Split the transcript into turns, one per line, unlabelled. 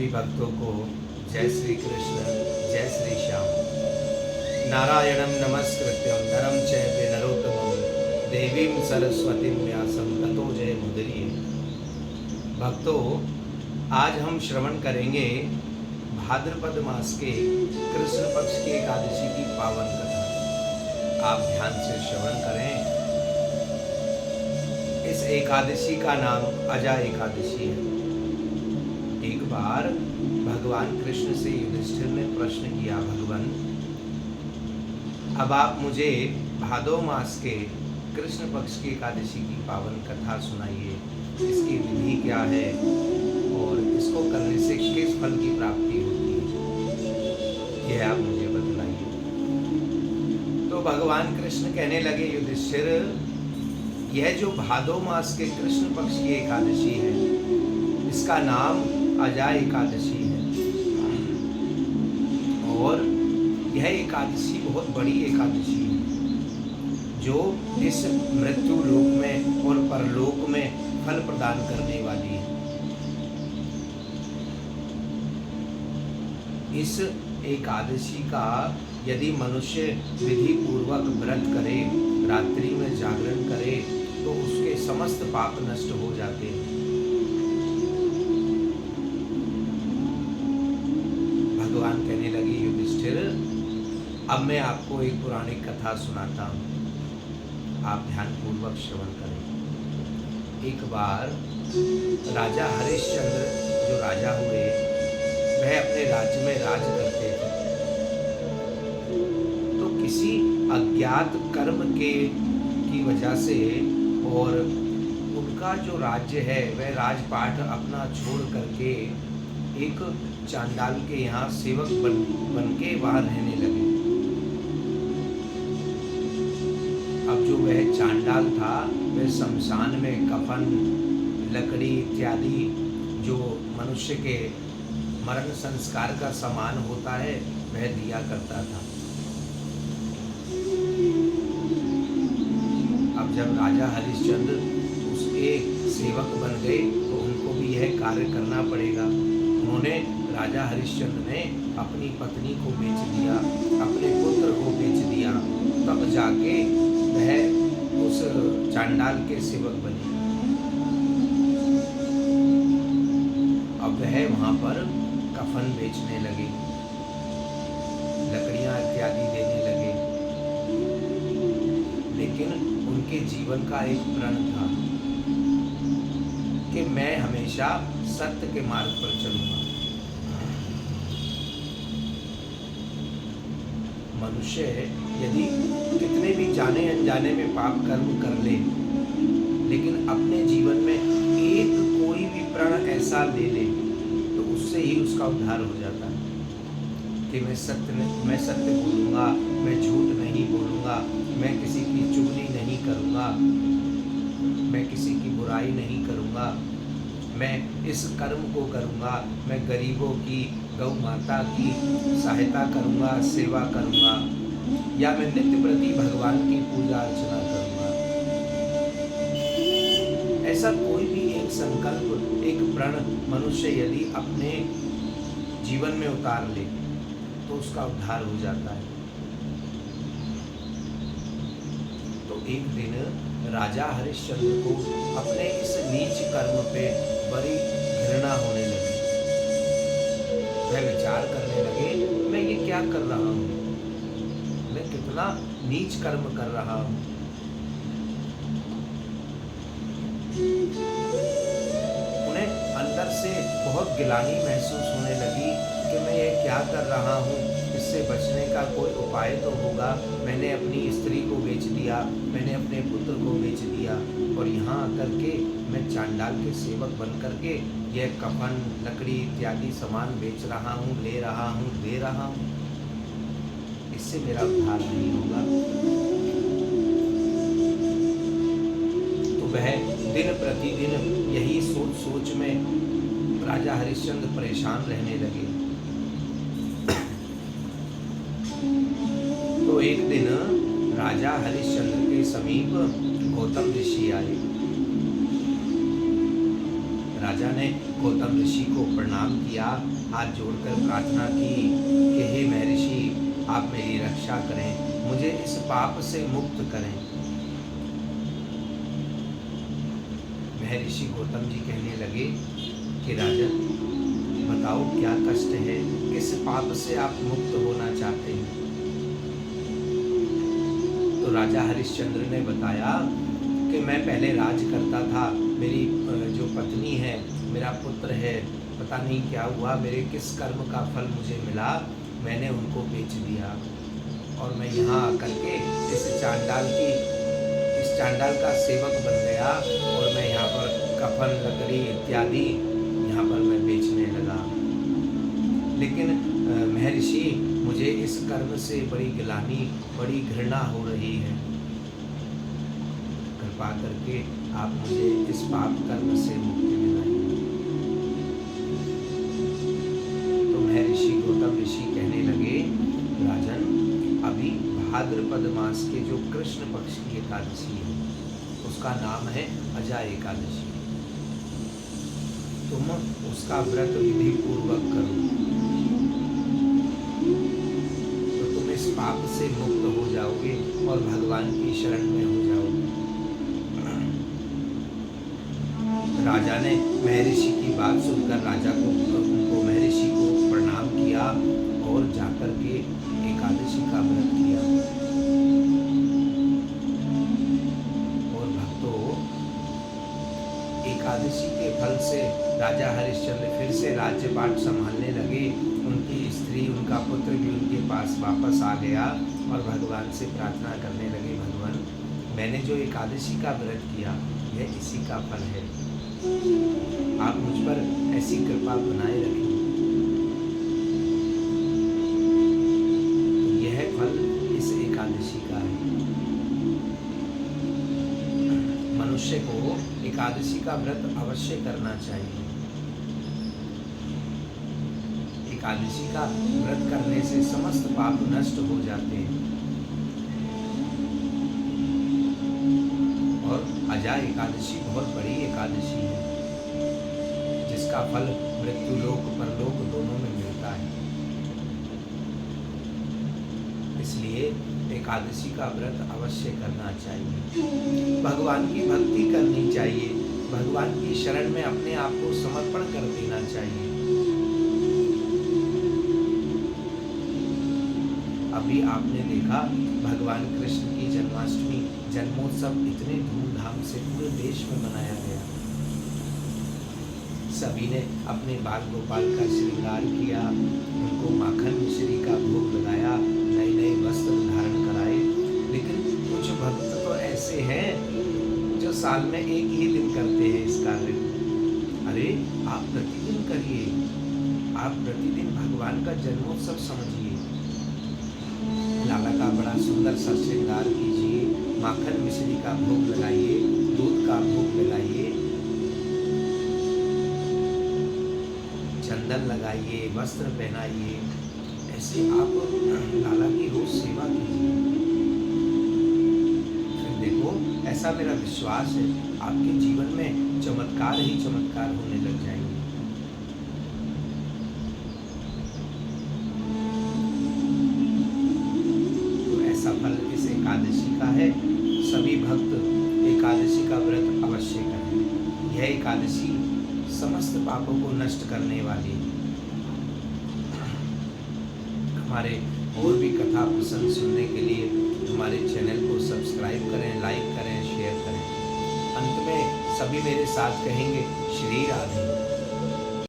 सभी भक्तों को जय श्री कृष्ण, जय श्री श्याम। नारायणं नमस्कृत्यं नरं चैव नरोत्तमं देवीं सरस्वतीं व्यासं ततो जयमुदीरये। भक्तों, आज हम श्रवण करेंगे भाद्रपद मास के कृष्ण पक्ष की एकादशी की पावन कथा। आप ध्यान से श्रवण करें। इस एकादशी का नाम अजा एकादशी है। एक बार भगवान कृष्ण से युधिष्ठिर ने प्रश्न किया, भगवान अब आप मुझे भादो मास के कृष्ण पक्ष की एकादशी की पावन कथा सुनाइए। इसकी विधि क्या है और इसको करने से किस फल की प्राप्ति होती है, यह आप मुझे बतलाइए। तो भगवान कृष्ण कहने लगे, युधिष्ठिर, यह जो भादो मास के कृष्ण पक्ष की एकादशी है, इसका नाम अजा एकादशी है। और यह एकादशी बहुत बड़ी एकादशी है, जो इस मृत्यु लोक में और परलोक में फल प्रदान करने वाली है। इस एकादशी का यदि मनुष्य विधि पूर्वक व्रत करे, रात्रि में जागरण करे, तो उसके समस्त पाप नष्ट हो जाते हैं। भगवान कहने लगे, युधिष्ठिर, अब मैं आपको एक पौराणिक कथा सुनाता हूँ, आप ध्यान पूर्वक श्रवण करें। एक बार राजा हरिश्चंद्र जो राजा हुए, वह अपने राज्य में राज करते थे। तो किसी अज्ञात कर्म की वजह से और उनका जो राज्य है वह राजपाट अपना छोड़ करके एक चांडाल के यहाँ सेवक बन के वहाँ रहने लगे। अब जो वह चांडाल था, वह शमशान में कफन, लकड़ी इत्यादि जो मनुष्य के मरण संस्कार का सामान होता है, वह दिया करता था। अब जब राजा हरिश्चंद्र उसके सेवक बन गए, तो उनको भी यह कार्य करना पड़ेगा। उन्होंने, राजा हरिश्चंद्र ने अपनी पत्नी को बेच दिया, अपने पुत्र को बेच दिया, तब जाके वह उस चांडाल के सेवक बने। अब वह वहाँ पर कफन बेचने लगे, लकड़ियाँ इत्यादि देने लगे। लेकिन उनके जीवन का एक प्रण था कि मैं हमेशा सत्य के मार्ग पर चलूंगा। मनुष्य यदि कितने भी जाने अनजाने में पाप कर्म कर ले, लेकिन अपने जीवन में एक कोई भी प्रण ऐसा ले ले, तो उससे ही उसका उद्धार हो जाता है कि मैं सत्य बोलूँगा, मैं झूठ नहीं बोलूँगा, मैं किसी की चुगली नहीं करूँगा, मैं किसी की बुराई नहीं करूँगा, मैं इस कर्म को करूँगा, मैं गरीबों की, गौ माता की सहायता करूँगा, सेवा करूँगा, या मैं नित्य प्रति भगवान की पूजा अर्चना करूँगा। ऐसा कोई भी एक संकल्प, एक प्रण मनुष्य यदि अपने जीवन में उतार ले, तो उसका उद्धार हो जाता है। तो एक दिन राजा हरिश्चंद्र को अपने इस नीच कर्म पे बड़ी घृणा होने लगी। वह विचार करने लगे, मैं ये क्या कर रहा हूँ, मैं कितना नीच कर्म कर रहा हूँ। उन्हें अंदर से बहुत गिलानी महसूस होने लगी कि मैं ये क्या कर रहा हूँ, इससे बचने का कोई उपाय तो होगा। मैंने अपनी स्त्री को बेच दिया, मैंने अपने पुत्र को बेच दिया, और यहाँ आकर के मैं चांडाल के सेवक बन करके यह कफन, लकड़ी इत्यादि सामान बेच रहा हूँ, ले रहा हूँ, दे रहा हूँ। इससे मेरा उद्धार नहीं होगा। तो वह दिन प्रतिदिन यही सोच सोच में राजा हरिश्चंद्र परेशान रहने लगे। तो एक दिन राजा हरिश्चंद्र के समीप गौतम ऋषि आए। राजा ने गौतम ऋषि को प्रणाम किया हाथ जोड़कर प्रार्थना की कि हे महर्षि, आप मेरी रक्षा करें, मुझे इस पाप से मुक्त करें। महर्षि गौतम जी कहने लगे कि राजन, बताओ क्या कष्ट है, किस पाप से आप मुक्त होना चाहते हैं। तो राजा हरिश्चंद्र ने बताया कि मैं पहले राज करता था, मेरी जो पत्नी है, मेरा पुत्र है, पता नहीं क्या हुआ, मेरे किस कर्म का फल मुझे मिला, मैंने उनको बेच दिया और मैं यहाँ आकर के इस चांडाल का सेवक बन गया और मैं यहाँ पर कफन, लकड़ी इत्यादि यहाँ पर मैं बेचने लगा। लेकिन महर्षि, मुझे इस कर्म से बड़ी गिलानी, बड़ी घृणा हो रही है, कृपा करके आप मुझे इस पाप कर्म से मुक्ति दिलाइए। तो महर्षि गौतम ऋषि कहने लगे, राजन, अभी भाद्रपद मास के जो कृष्ण पक्ष की एकादशी है, उसका नाम है अजा एकादशी। तुम उसका व्रत विधि पूर्वक करो तो तुम इस पाप से मुक्त हो जाओगे और भगवान की शरण में हो जाओगे। राजा ने महर्षि की बात सुनकर महर्षि को प्रणाम किया और जाकर के एकादशी का व्रत किया। और भक्तों, एकादशी के फल से राजा हरिश्चंद्र फिर से राज्यपाट संभालने लगे। उनकी स्त्री, उनका पुत्र भी उनके पास वापस आ गया और भगवान से प्रार्थना करने लगे, भगवान, मैंने जो एकादशी का व्रत किया यह इसी का फल है, आप मुझ पर ऐसी कृपा बनाए रखें। तो यह फल इस एकादशी का है। मनुष्य को एकादशी का व्रत अवश्य करना चाहिए। एकादशी का व्रत करने से समस्त पाप नष्ट हो जाते हैं। और अजा एकादशी बहुत बड़ी एकादशी है, जिसका फल मृत्यु लोक परलोक दोनों में मिलता है। इसलिए एकादशी का व्रत अवश्य करना चाहिए। भगवान की भक्ति करनी चाहिए, भगवान की शरण में अपने आप को समर्पण कर देना चाहिए। अभी आपने देखा भगवान कृष्ण की जन्माष्टमी, जन्मोत्सव इतने धूमधाम से पूरे देश में मनाया गया। सभी ने अपने बाल गोपाल का श्रृंगार किया, उनको माखन मिश्री का भोग लगाया, नए नए वस्त्र धारण कराए। लेकिन कुछ भक्त तो ऐसे हैं जो साल में एक ही दिन करते हैं इस कार्य को। अरे, आप प्रतिदिन करिए, आप प्रतिदिन भगवान का जन्मोत्सव समझिए। लाला का बड़ा सुंदर सा श्रृंगार कीजिए, माखन मिश्री का भोग लगाइए, दूध का भोग लगाइए, चंदन लगाइए, वस्त्र पहनाइए। ऐसे आप लाला की रोज सेवा कीजिए। फिर देखो, ऐसा मेरा विश्वास है, आपके जीवन में चमत्कार ही चमत्कार होने लग जाएंगे। फल इस एकादशी का है। सभी भक्त एकादशी का व्रत अवश्य करें। यह एकादशी समस्त पापों को नष्ट करने वाली है। हमारे और भी कथा प्रसंग सुनने के लिए हमारे चैनल को सब्सक्राइब करें, लाइक करें, शेयर करें। अंत में सभी मेरे साथ कहेंगे, श्री राधे।